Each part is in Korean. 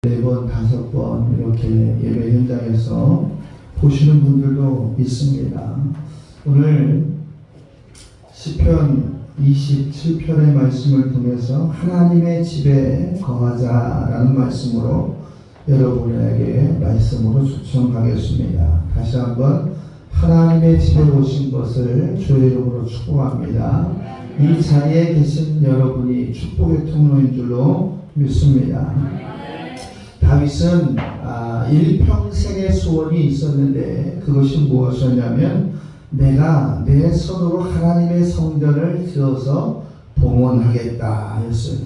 4번, 5번 이렇게 예배 현장에서 보시는 분들도 있습니다. 오늘 시편 27편의 말씀을 통해서 하나님의 집에 거하자라는 말씀으로 여러분에게 말씀으로 초청하겠습니다. 다시 한번 하나님의 집에 오신 것을 주의 이름으로 축복합니다. 이 자리에 계신 여러분이 축복의 통로인 줄로 믿습니다. 다윗은 일평생의 소원이 있었는데 그것이 무엇이었냐면 내가 내 손으로 하나님의 성전을 지어서 봉헌하겠다 했어요.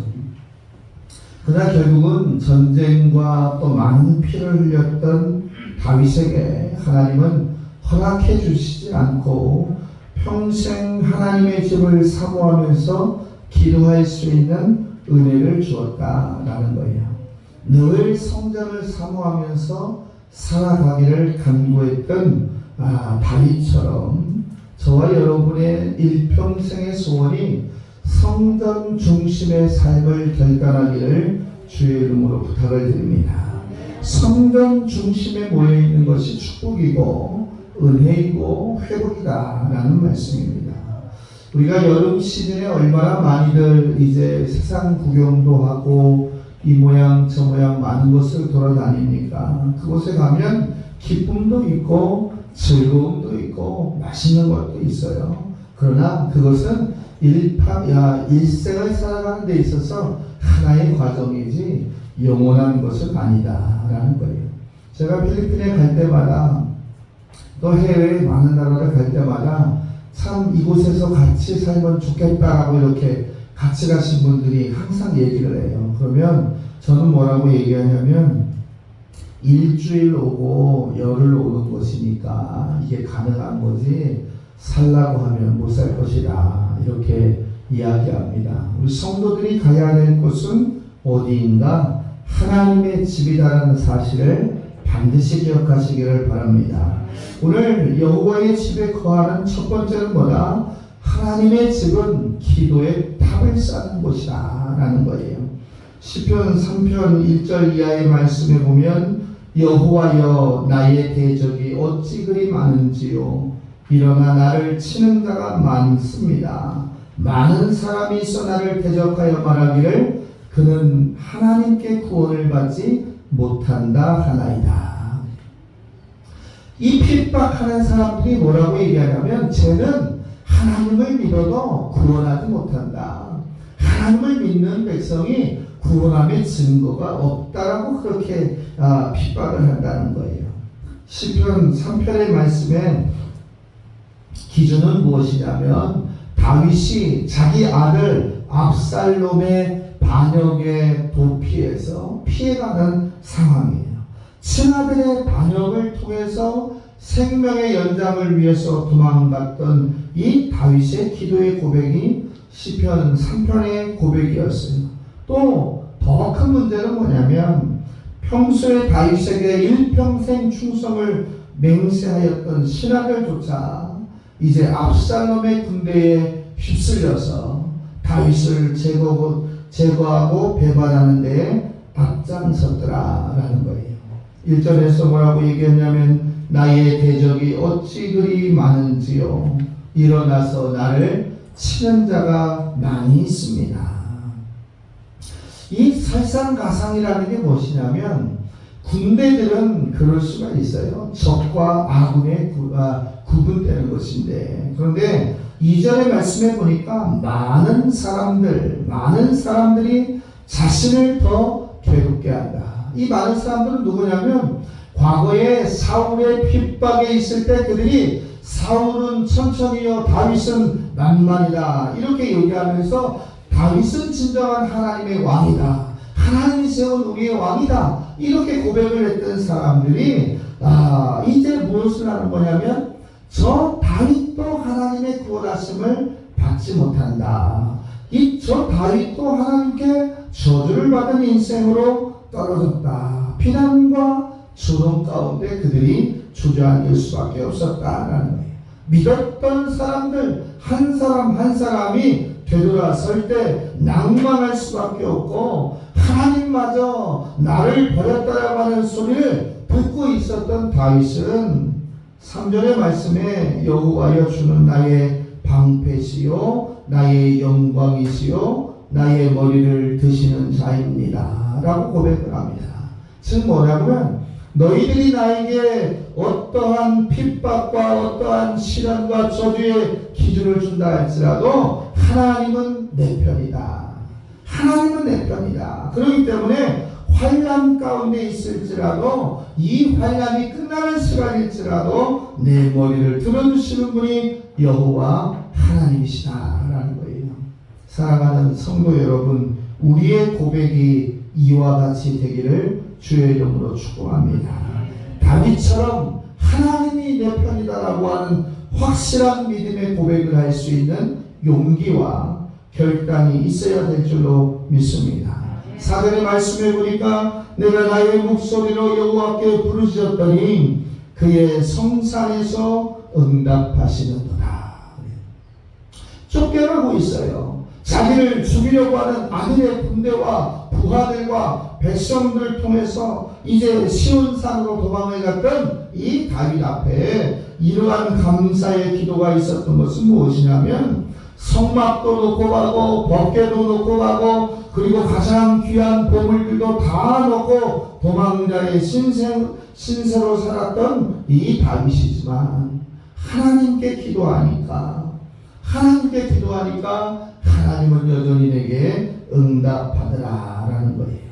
그러나 결국은 전쟁과 또 많은 피를 흘렸던 다윗에게 하나님은 허락해 주시지 않고 평생 하나님의 집을 사모하면서 기도할 수 있는 은혜를 주었다라는 거예요. 늘 성전을 사모하면서 살아가기를 간구했던 다윗처럼 저와 여러분의 일평생의 소원이 성전 중심의 삶을 결단하기를 주의 이름으로 부탁을 드립니다. 성전 중심에 모여있는 것이 축복이고 은혜이고 회복이다 라는 말씀입니다. 우리가 여름 시즌에 얼마나 많이들 이제 세상 구경도 하고 이 모양 저 모양 많은 곳을 돌아다니니까 그곳에 가면 기쁨도 있고 즐거움도 있고 맛있는 것도 있어요. 그러나 그것은 일생을 살아가는 데 있어서 하나의 과정이지 영원한 것은 아니다라는 거예요. 제가 필리핀에 갈 때마다 또 해외에 많은 나라를 갈 때마다 참 이곳에서 같이 살면 좋겠다라고 이렇게 같이 가신 분들이 항상 얘기를 해요. 그러면 저는 뭐라고 얘기하냐면 일주일 오고 열흘 오는 것이니까 이게 가능한 거지 살라고 하면 못 살 것이다 이렇게 이야기합니다. 우리 성도들이 가야 될 곳은 어디인가? 하나님의 집이라는 사실을 반드시 기억하시기를 바랍니다. 오늘 여호와의 집에 거하는 첫 번째는 뭐다? 하나님의 집은 기도의 탑을 쌓는 곳이다 라는 거예요. 시편 3편 1절 이하의 말씀에 보면 여호와여 나의 대적이 어찌 그리 많은지요 일어나 나를 치는 자가 많습니다. 많은 사람이 있어 나를 대적하여 말하기를 그는 하나님께 구원을 받지 못한다 하나이다. 이 핍박하는 사람들이 뭐라고 얘기하냐면 쟤는 하나님을 믿어도 구원하지 못한다. 하나님을 믿는 백성이 구원함의 증거가 없다라고 그렇게 핍박을 한다는 거예요. 시편 3편의 말씀에 기준은 무엇이냐면 다윗이 자기 아들 압살롬의 반역의 도피에서 피해가는 상황이에요. 친아들의 반역을 통해서 생명의 연장을 위해서 도망갔던 이 다윗의 기도의 고백이 시편 3편의 고백이었어요. 또 더 큰 문제는 뭐냐면 평소에 다윗에게 일평생 충성을 맹세하였던 신하들조차 이제 압살롬의 군대에 휩쓸려서 다윗을 제거하고 배반하는 데에 앞장섰더라라는 거예요. 1절에서 뭐라고 얘기했냐면 나의 대적이 어찌 그리 많은지요 일어나서 나를 치는 자가 많이 있습니다. 이 설상가상이라는 게 무엇이냐면 군대들은 그럴 수가 있어요. 적과 아군의 구분되는 것인데 그런데 2절의 말씀에 보니까 많은 사람들이 자신을 더 괴롭게 한다. 이 많은 사람들은 누구냐면 과거에 사울의 핍박에 있을 때 그들이 사울은 천천히요 다윗은 만만이다 이렇게 얘기하면서 다윗은 진정한 하나님의 왕이다. 하나님이 세운 우리의 왕이다. 이렇게 고백을 했던 사람들이 이제 무엇을 하는 거냐면 저 다윗도 하나님의 구원하심을 받지 못한다. 저 다윗도 하나님께 저주를 받은 인생으로 떨어졌다. 비난과 조롱 가운데 그들이 주저앉을 수밖에 없었다라는 거예요. 믿었던 사람들 한 사람 한 사람이 되돌아설 때 낭만할 수밖에 없고 하나님마저 나를 버렸다라고 하는 소리를 듣고 있었던 다윗은 3절의 말씀에 여호와여 주는 나의 방패시요 나의 영광이시요 나의 머리를 드시는 자입니다 라고 고백을 합니다. 즉 뭐냐면 너희들이 나에게 어떠한 핍박과 어떠한 시련과 저주의 기준을 준다 할지라도 하나님은 내 편이다. 하나님은 내 편이다. 그렇기 때문에 환난 가운데 있을지라도 이 환난이 끝나는 시간일지라도 내 머리를 들어주시는 분이 여호와 하나님이시다라는 거예요. 사랑하는 성도 여러분, 우리의 고백이 이와 같이 되기를 주의 이름으로 축복합니다. 다윗처럼 하나님이 내 편이다라고 하는 확실한 믿음의 고백을 할 수 있는 용기와 결단이 있어야 될 줄로 믿습니다. 4절의 말씀에 보니까 내가 나의 목소리로 여호와께 부르짖었더니 그의 성산에서 응답하시는도다. 쫓겨나고 있어요. 자기를 죽이려고 하는 아들의 군대와 부하들과 백성들을 통해서 이제 시온산으로 도망을 갔던 이 다윗 앞에 이러한 감사의 기도가 있었던 것은 무엇이냐면 성막도 놓고 가고 법궤도 놓고 가고 그리고 가장 귀한 보물들도 다 놓고 도망자의 신세로 살았던 이 다윗이지만 하나님께 기도하니까 하나님은 여전히 내게 응답하더라라는 거예요.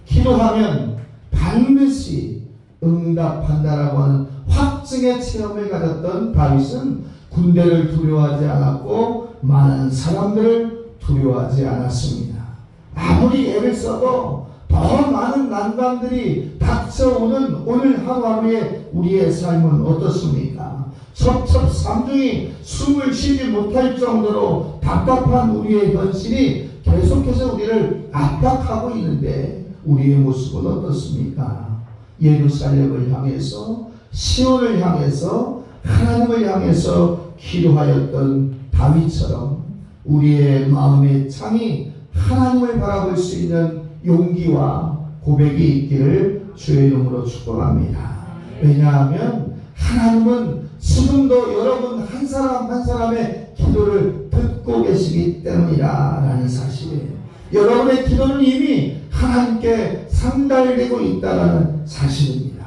기도하면 반드시 응답한다라고 하는 확증의 체험을 가졌던 다윗은 군대를 두려워하지 않았고 많은 사람들을 두려워하지 않았습니다. 아무리 애를 써도 더 많은 난관들이 닥쳐오는 오늘 하루하루의 우리의 삶은 어떻습니까? 첩첩산중이 숨을 쉬지 못할 정도로 답답한 우리의 현실이 계속해서 우리를 압박하고 있는데 우리의 모습은 어떻습니까? 예루살렘을 향해서 시온을 향해서 하나님을 향해서 기도하였던 다윗처럼 우리의 마음의 창이 하나님을 바라볼 수 있는 용기와 고백이 있기를 주의 이름으로 축복합니다. 왜냐하면 하나님은 지금도 여러분 한 사람 한 사람의 기도를 듣고 계시기 때문이라는 사실이에요. 여러분의 기도는 이미 하나님께 상달되고 있다는 사실입니다.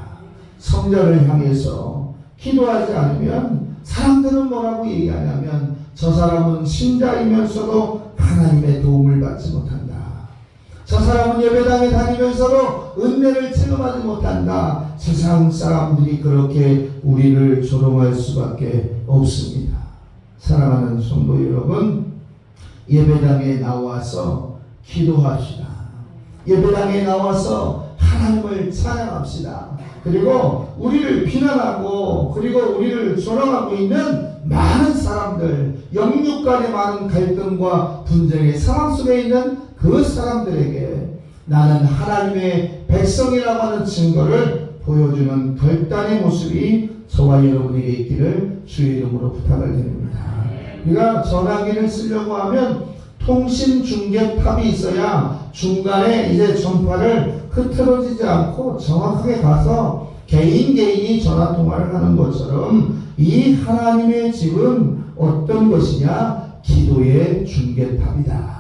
성전을 향해서 기도하지 않으면 사람들은 뭐라고 얘기하냐면 저 사람은 신자이면서도 하나님의 도움을 받지 못한다. 저 사람은 예배당에 다니면서도 은혜를 체험하지 못한다. 세상 사람들이 그렇게 우리를 조롱할 수밖에 없습니다. 사랑하는 성도 여러분, 예배당에 나와서 기도합시다. 예배당에 나와서 하나님을 찬양합시다. 그리고 우리를 비난하고 그리고 우리를 조롱하고 있는 많은 사람들, 영육 간의 많은 갈등과 분쟁의 상황 속에 있는 그 사람들에게 나는 하나님의 백성이라고 하는 증거를 보여주는 결단의 모습이 저와 여러분에게 있기를 주의 이름으로 부탁을 드립니다. 우리가 전화기를 쓰려고 하면 통신 중계탑이 있어야 중간에 이제 전파를 흐트러지지 않고 정확하게 가서 개인이 전화통화를 하는 것처럼 이 하나님의 집은 어떤 것이냐? 기도의 중계탑이다.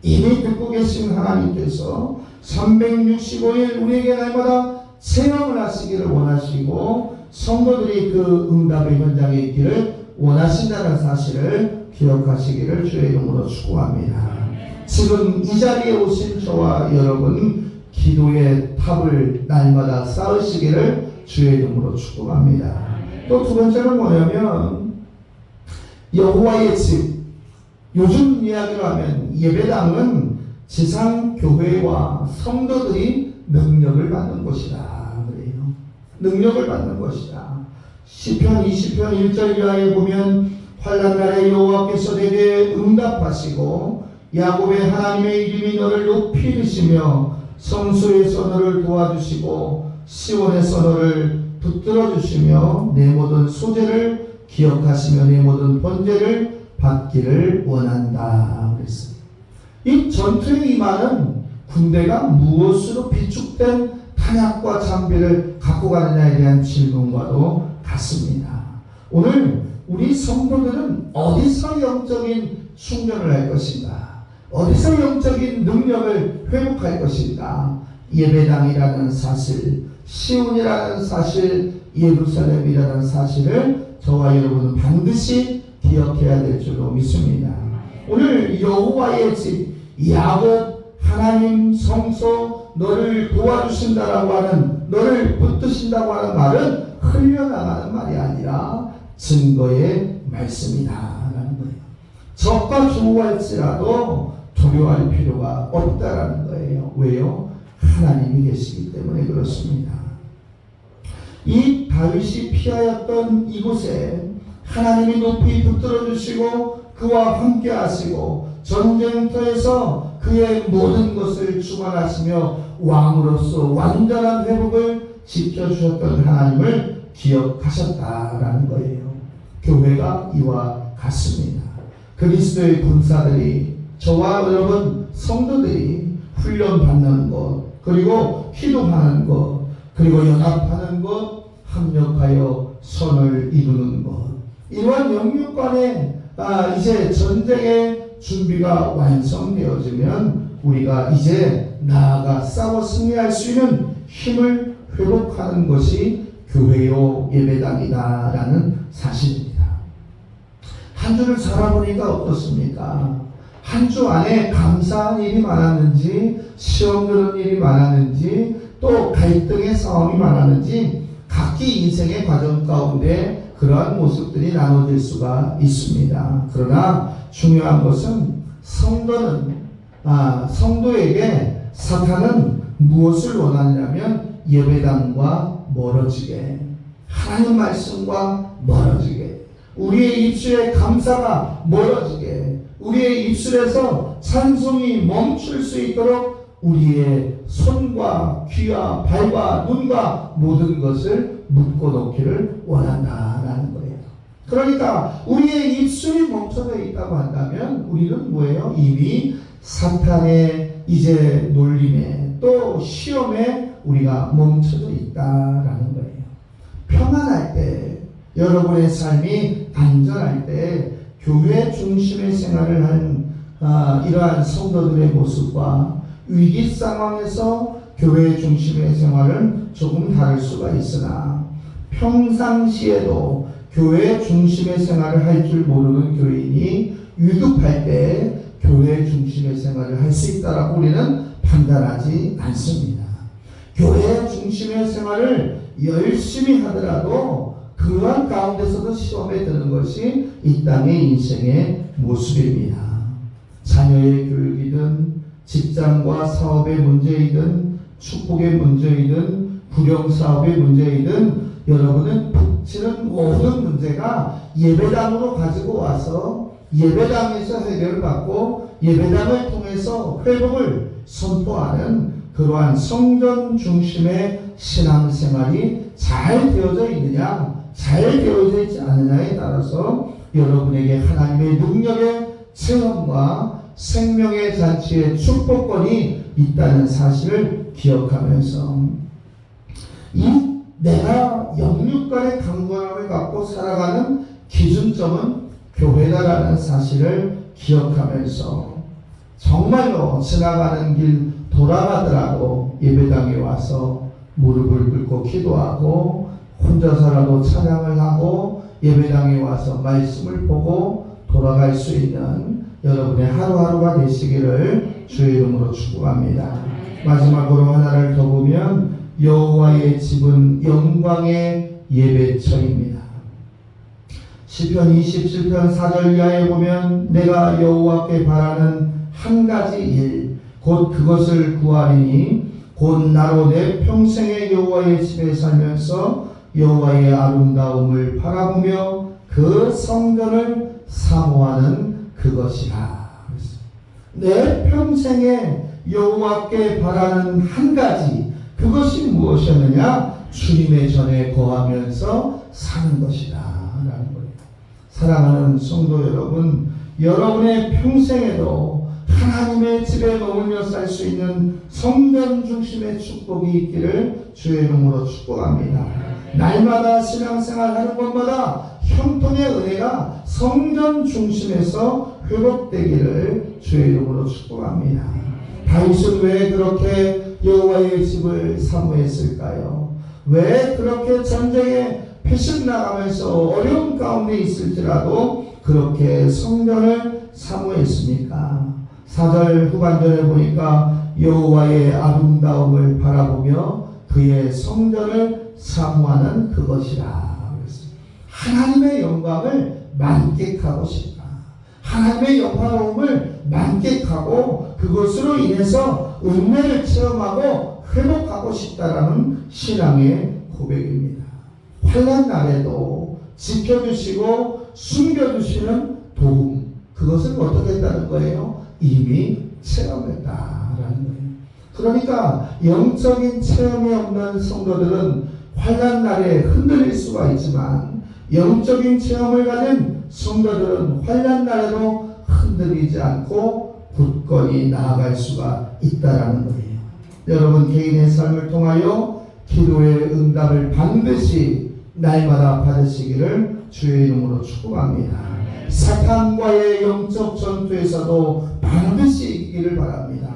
이미 듣고 계신 하나님께서 365일 우리에게 날마다 체험을 하시기를 원하시고 성도들이 그 응답의 현장에 있기를 원하신다는 사실을 기억하시기를 주의 이름으로 축복합니다. 지금 이 자리에 오신 저와 여러분 기도의 탑을 날마다 쌓으시기를 주의 이름으로 축복합니다. 또 두 번째는 뭐냐면 여호와의 집. 요즘 이야기로 하면 예배당은 지상교회와 성도들이 능력을 받는 곳이다. 그래요. 능력을 받는 곳이다. 시편 20편 1절 이하에 보면 환난 날에 여호와께서 내게 응답하시고 야곱의 하나님의 이름이 너를 높이 드시며 성소에서 너를 도와주시고 시온에서 너를 붙들어 주시며 내 모든 소재를 기억하시며 내 모든 번제를 받기를 원한다 그랬어요. 이 전투에 임하는 군대가 무엇으로 비축된 탄약과 장비를 갖고 가느냐에 대한 질문과도 같습니다. 오늘 우리 성도들은 어디서 영적인 충전을 할 것인가? 어디서 영적인 능력을 회복할 것인가? 예배당이라는 사실, 시온이라는 사실, 예루살렘이라는 사실을 저와 여러분은 반드시 기억해야 될 줄로 믿습니다. 오늘 여호와의 집, 야곱 하나님 성소 너를 도와주신다라고 하는, 너를 붙드신다고 하는 말은 흘려나가는 말이 아니라 증거의 말씀이다 라는 거예요. 적과 주고할지라도 두려워할 필요가 없다라는 거예요. 왜요? 하나님이 계시기 때문에 그렇습니다. 이 다윗이 피하였던 이곳에 하나님이 높이 붙들어 주시고 그와 함께 하시고 전쟁터에서 그의 모든 것을 주관하시며 왕으로서 완전한 회복을 지켜주셨던 하나님을 기억하셨다라는 거예요. 교회가 이와 같습니다. 그리스도의 군사들이, 저와 여러분 성도들이 훈련받는 것, 그리고 기도하는 것, 그리고 연합하는 것, 합력하여 선을 이루는 것, 이러한 영육 간에 이제 전쟁의 준비가 완성되어지면 우리가 이제 나아가 싸워 승리할 수 있는 힘을 회복하는 것이 교회요 예배당이다라는 사실입니다. 한 주를 살아보니까 어떻습니까? 한 주 안에 감사한 일이 많았는지, 시험 드는 일이 많았는지, 또 갈등의 상황이 많았는지 각기 인생의 과정 가운데 그러한 모습들이 나눠질 수가 있습니다. 그러나 중요한 것은 성도에게 사탄은 무엇을 원하냐면 예배당과 멀어지게, 하나님 말씀과 멀어지게, 우리의 입술에 감사가 멀어지게, 우리의 입술에서 찬송이 멈출 수 있도록 우리의 손과 귀와 발과 눈과 모든 것을 묶어놓기를 원한다라는 거예요. 그러니까 우리의 입술이 멈춰져 있다고 한다면 우리는 뭐예요? 이미 사탄의 이제 놀림에 또 시험에 우리가 멈춰져 있다라는 거예요. 평안할 때, 여러분의 삶이 안전할 때 교회 중심의 생활을 한 이러한 성도들의 모습과 위기 상황에서 교회 중심의 생활은 조금 다를 수가 있으나 평상시에도 교회 중심의 생활을 할 줄 모르는 교인이 위급할 때 교회 중심의 생활을 할 수 있다라고 우리는 판단하지 않습니다. 교회 중심의 생활을 열심히 하더라도 그러한 가운데서도 시험에 드는 것이 이 땅의 인생의 모습입니다. 자녀의 교육이든 직장과 사업의 문제이든 축복의 문제이든 불영사업의 문제이든 여러분은 붙이는 모든 문제가 예배당으로 가지고 와서 예배당에서 해결을 받고 예배당을 통해서 회복을 선포하는 그러한 성전 중심의 신앙생활이 잘 되어져 있느냐, 잘 되어져 있지 않느냐에 따라서 여러분에게 하나님의 능력의 체험과 생명의 잔치의 축복권이 있다는 사실을 기억하면서 내가 영육간의 강건함을 갖고 살아가는 기준점은 교회다라는 사실을 기억하면서 정말로 지나가는 길 돌아가더라도 예배당에 와서 무릎을 꿇고 기도하고 혼자서라도 찬양을 하고 예배당에 와서 말씀을 보고 돌아갈 수 있는 여러분의 하루하루가 되시기를 주의 이름으로 축복합니다. 마지막으로 하나를 더 보면 여호와의 집은 영광의 예배처입니다. 시편 27편 4절 이하에 보면 내가 여호와께 바라는 한 가지 일 곧 그것을 구하리니 곧 나로 내 평생의 여호와의 집에 살면서 여호와의 아름다움을 바라보며 그 성전을 사모하는 그것이라. 내 평생에 여호와께 바라는 한 가지, 그것이 무엇이었느냐? 주님의 전에 거하면서 사는 것이다 라는 거예요. 사랑하는 성도 여러분, 여러분의 평생에도 하나님의 집에 머물며 살 수 있는 성전 중심의 축복이 있기를 주의 이름으로 축복합니다. 날마다 신앙생활 하는 것마다 형통의 은혜가 성전 중심에서 회복되기를 주의 이름으로 축복합니다. 다윗은 왜 그렇게 여호와의 집을 사모했을까요? 왜 그렇게 전쟁에 패신 나가면서 어려운 가운데 있을지라도 그렇게 성전을 사모했습니까? 4절 후반절에 보니까 여호와의 아름다움을 바라보며 그의 성전을 사모하는 그것이라 그랬습니다. 하나님의 영광을 만끽하고 싶다. 하나님의 영화로움을 만끽하고 그것으로 인해서 은혜를 체험하고 회복하고 싶다라는 신앙의 고백입니다. 환난 날에도 지켜주시고 숨겨주시는 도움, 그것을 어떻게 했다는 거예요? 이미 체험했다라는 거예요. 그러니까 영적인 체험이 없는 성도들은 환난 날에 흔들릴 수가 있지만 영적인 체험을 가진 성도들은 환난 날에도 흔들리지 않고 굳건히 나아갈 수가 있다라는 거예요. 여러분 개인의 삶을 통하여 기도의 응답을 반드시 날마다 받으시기를 주의 이름으로 축복합니다. 사탄과의 영적 전투에서도 반드시 이기기를 바랍니다.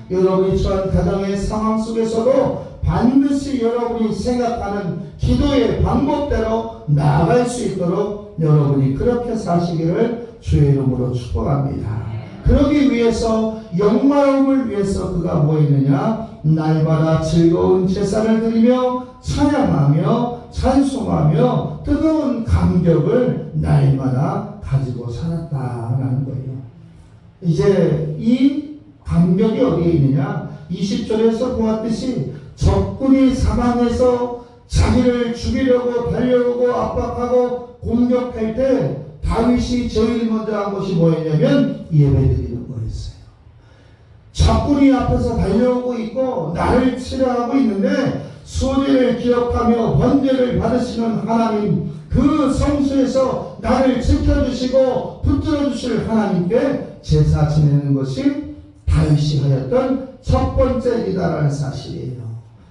여러분이 처한 가정의 상황 속에서도 반드시 여러분이 생각하는 기도의 방법대로 나아갈 수 있도록 여러분이 그렇게 사시기를 주의 이름으로 축복합니다. 그러기 위해서 영화로움을 위해서 그가 뭐 했느냐? 날마다 즐거운 제사를 드리며 찬양하며 찬송하며 뜨거운 감격을 날마다 가지고 살았다라는 거예요. 이제 이 감격이 어디에 있느냐? 20절에서 보았듯이 적군이 사방에서 자기를 죽이려고 달려오고 압박하고 공격할 때 다윗이 제일 먼저 한 것이 뭐였냐면 예배드리는 거였어요. 적군이 앞에서 달려오고 있고 나를 치려하고 있는데 소리를 기억하며 번제를 받으시는 하나님, 그 성소에서 나를 지켜주시고 붙들어주실 하나님께 제사 지내는 것이 다윗이 하였던 첫 번째 일이다라는 사실이에요.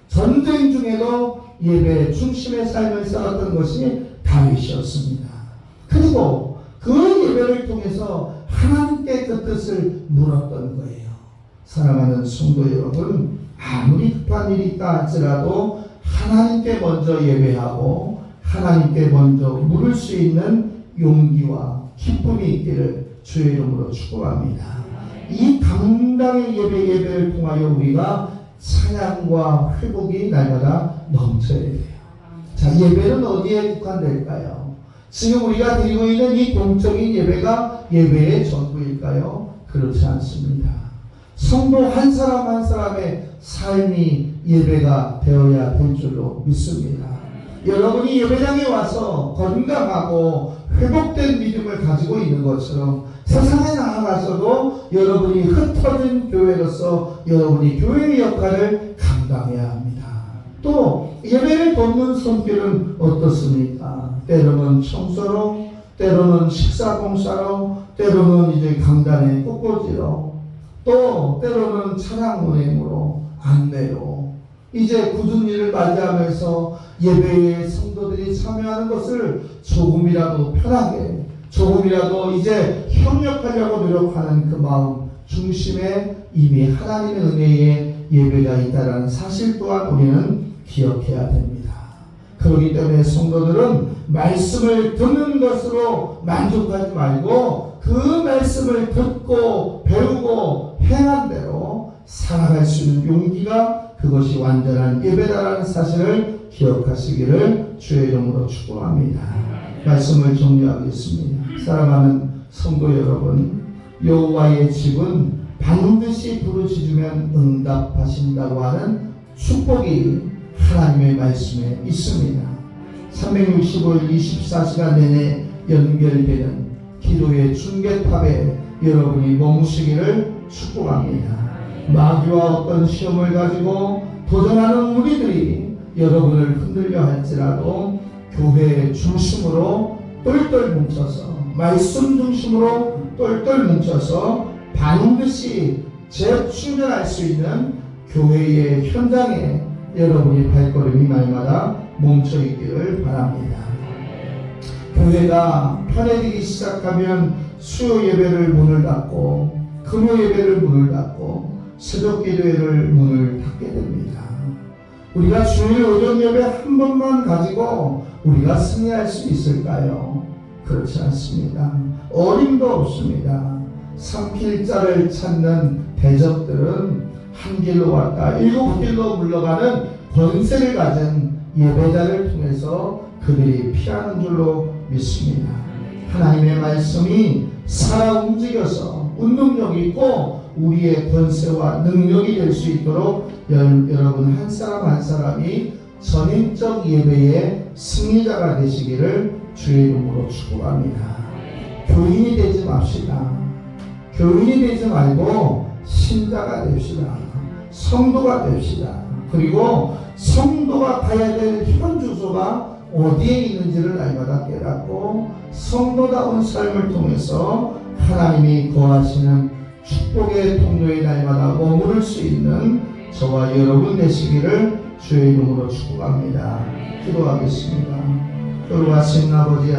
전쟁 중에도 예배 중심의 삶을 살았던 것이 다윗이었습니다. 그리고 그 예배를 통해서 하나님께 그 뜻을 물었던 거예요. 사랑하는 성도 여러분, 아무리 급한 일이 있다 할지라도 하나님께 먼저 예배하고 하나님께 먼저 물을 수 있는 용기와 기쁨이 있기를 주의 이름으로 축복합니다. 이 당당의 예배를 통하여 우리가 찬양과 회복이 날마다 넘쳐야 돼요. 자, 예배는 어디에 국한될까요? 지금 우리가 드리고 있는 이 공적인 예배가 예배의 전부일까요? 그렇지 않습니다. 성도 한 사람 한 사람의 삶이 예배가 되어야 될 줄로 믿습니다. 여러분이 예배당에 와서 건강하고 회복된 믿음을 가지고 있는 것처럼 세상에 나아가서도 여러분이 흩어진 교회로서 여러분이 교회의 역할을 감당해야 합니다. 또 예배를 돕는 손길은 어떻습니까? 때로는 청소로, 때로는 식사봉사로, 때로는 이제 강단의 꽃꽂이로, 또 때로는 차량 운행으로, 안내로, 이제 굳은 일을 맞이하면서 예배에 성도들이 참여하는 것을 조금이라도 편하게, 조금이라도 이제 협력하려고 노력하는 그 마음 중심에 이미 하나님의 은혜의 예배가 있다는 사실 또한 우리는 기억해야 됩니다. 그렇기 때문에 성도들은 말씀을 듣는 것으로 만족하지 말고 그 말씀을 듣고 배우고 행한 대로 살아갈 수 있는 용기가 그것이 완전한 예배다라는 사실을 기억하시기를 주의 이름으로 축복합니다. 말씀을 정리하겠습니다. 사랑하는 성도 여러분, 여호와의 집은 반드시 부르짖으면 응답하신다고 하는 축복이 하나님의 말씀에 있습니다. 365일 24시간 내내 연결되는 기도의 중계탑에 여러분이 머무시기를 축복합니다. 마귀와 어떤 시험을 가지고 도전하는 우리들이 여러분을 흔들려 할지라도 교회의 중심으로 똘똘 뭉쳐서 말씀 중심으로 똘똘 뭉쳐서 반드시 재충전할 수 있는 교회의 현장에 여러분이 발걸음이 날마다 멈춰 있기를 바랍니다. 교회가 편해지기 시작하면 수요 예배를 문을 닫고 금요 예배를 문을 닫고 새벽 기도회를 문을 닫게 됩니다. 우리가 주일 오전 예배 한 번만 가지고 우리가 승리할 수 있을까요? 그렇지 않습니다. 어림도 없습니다. 산길자를 찾는 대적들은 한 길로 왔다 일곱 길로 물러가는 권세를 가진 예배자를 통해서 그들이 피하는 줄로 믿습니다. 하나님의 말씀이 살아 움직여서 운동력 있고 우리의 권세와 능력이 될 수 있도록 여러분 한 사람 한 사람이 전인적 예배의 승리자가 되시기를 주의 이름으로 축복합니다. 교인이 되지 맙시다. 교인이 되지 말고 신자가 됩시다. 성도가 됩시다. 그리고 성도가 가야 될 현 주소가 어디에 있는지를 날마다 깨닫고 성도다운 삶을 통해서 하나님이 거하시는 축복의 통로에 날마다 머무를 수 있는 저와 여러분 되시기를 주의 이름으로 축복합니다. 기도하겠습니다. 거룩하신 아버지